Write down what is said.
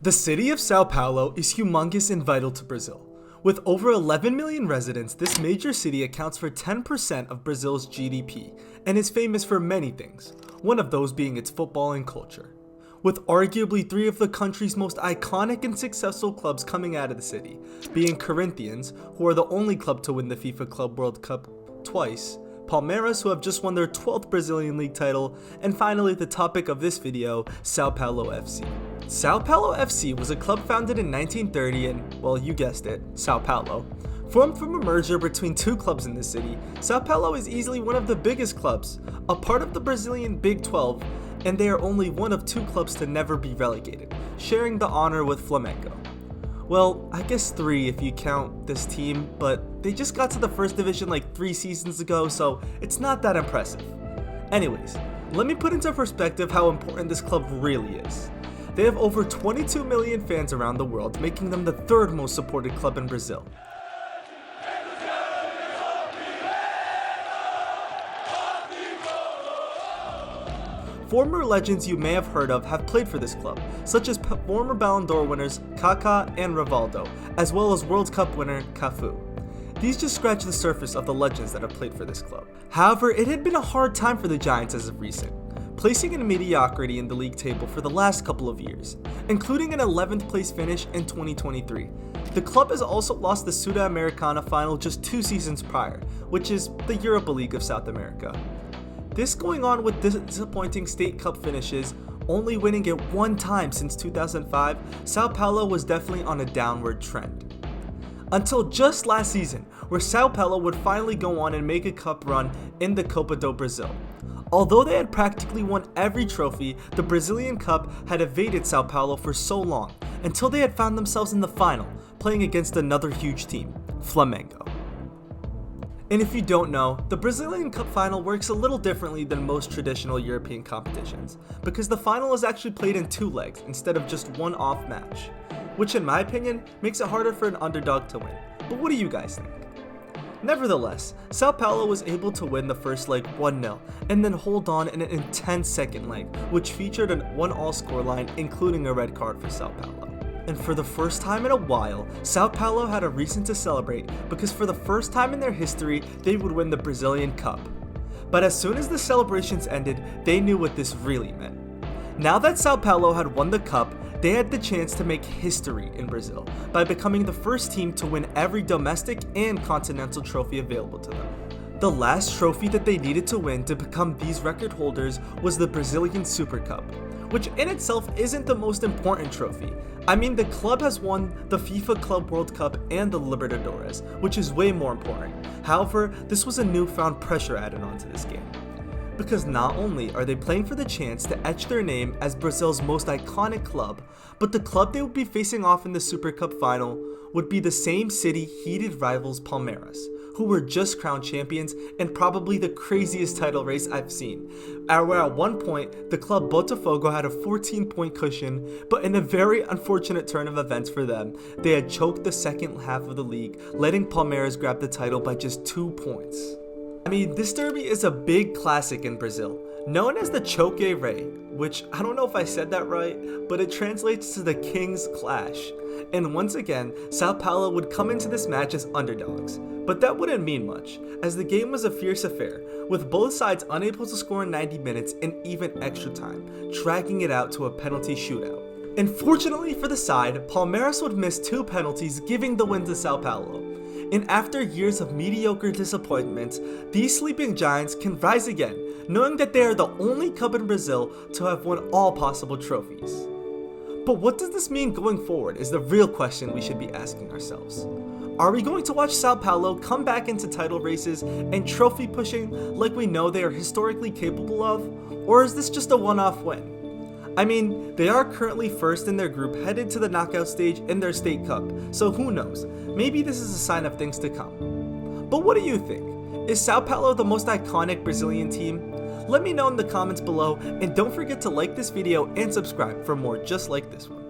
The city of São Paulo is humongous and vital to Brazil. With over 11 million residents, this major city accounts for 10% of Brazil's GDP and is famous for many things, one of those being its football and culture. With arguably three of the country's most iconic and successful clubs coming out of the city, being Corinthians, who are the only club to win the FIFA Club World Cup twice, Palmeiras, who have just won their 12th Brazilian League title, and finally the topic of this video, São Paulo FC. São Paulo FC was a club founded in 1930 in, well, you guessed it, São Paulo. Formed from a merger between two clubs in the city, São Paulo is easily one of the biggest clubs, a part of the Brazilian Big 12, and they are only one of two clubs to never be relegated, sharing the honor with Flamengo. Well, I guess three if you count this team, but they just got to the first division like 3 seasons ago, so it's not that impressive. Anyways, let me put into perspective how important this club really is. They have over 22 million fans around the world, making them the third most supported club in Brazil. Former legends you may have heard of have played for this club, such as former Ballon d'Or winners Kaká and Rivaldo, as well as World Cup winner Cafu. These just scratch the surface of the legends that have played for this club. However, it had been a hard time for the Giants as of recent, placing in mediocrity in the league table for the last couple of years, including an 11th place finish in 2023. The club has also lost the Sudamericana final just 2 seasons prior, which is the Europa League of South America. This going on with disappointing state cup finishes, only winning it 1 time since 2005, São Paulo was definitely on a downward trend. Until just last season, where São Paulo would finally go on and make a cup run in the Copa do Brasil. Although they had practically won every trophy, the Brazilian Cup had evaded São Paulo for so long, until they had found themselves in the final, playing against another huge team, Flamengo. And if you don't know, the Brazilian Cup final works a little differently than most traditional European competitions, because the final is actually played in 2 legs instead of just one off match, which in my opinion makes it harder for an underdog to win. But what do you guys think? Nevertheless, São Paulo was able to win the first leg 1-0 and then hold on in an intense second leg, which featured an 1-all scoreline including a red card for São Paulo. And for the first time in a while, São Paulo had a reason to celebrate because for the first time in their history, they would win the Brazilian Cup. But as soon as the celebrations ended, they knew what this really meant. Now that São Paulo had won the cup, they had the chance to make history in Brazil by becoming the first team to win every domestic and continental trophy available to them. The last trophy that they needed to win to become these record holders was the Brazilian Super Cup, which in itself isn't the most important trophy. I mean, the club has won the FIFA Club World Cup and the Libertadores, which is way more important. However, this was a newfound pressure added onto this game. Because not only are they playing for the chance to etch their name as Brazil's most iconic club, but the club they would be facing off in the Super Cup final would be the same city heated rivals Palmeiras, who were just crowned champions and probably the craziest title race I've seen, where at one point the club Botafogo had a 14-point cushion, but in a very unfortunate turn of events for them, they had choked the second half of the league, letting Palmeiras grab the title by just 2 points. I mean, this derby is a big classic in Brazil, known as the Choque Rei, which I don't know if I said that right, but it translates to the King's Clash. And once again, São Paulo would come into this match as underdogs, but that wouldn't mean much, as the game was a fierce affair, with both sides unable to score in 90 minutes and even extra time, dragging it out to a penalty shootout. And fortunately for the side, Palmeiras would miss 2 penalties, giving the win to São Paulo. And after years of mediocre disappointment, these sleeping giants can rise again, knowing that they are the only club in Brazil to have won all possible trophies. But what does this mean going forward is the real question we should be asking ourselves. Are we going to watch São Paulo come back into title races and trophy pushing like we know they are historically capable of, or is this just a one-off win? I mean, they are currently first in their group headed to the knockout stage in their state cup, so who knows, maybe this is a sign of things to come. But what do you think? Is São Paulo the most iconic Brazilian team? Let me know in the comments below, and don't forget to like this video and subscribe for more just like this one.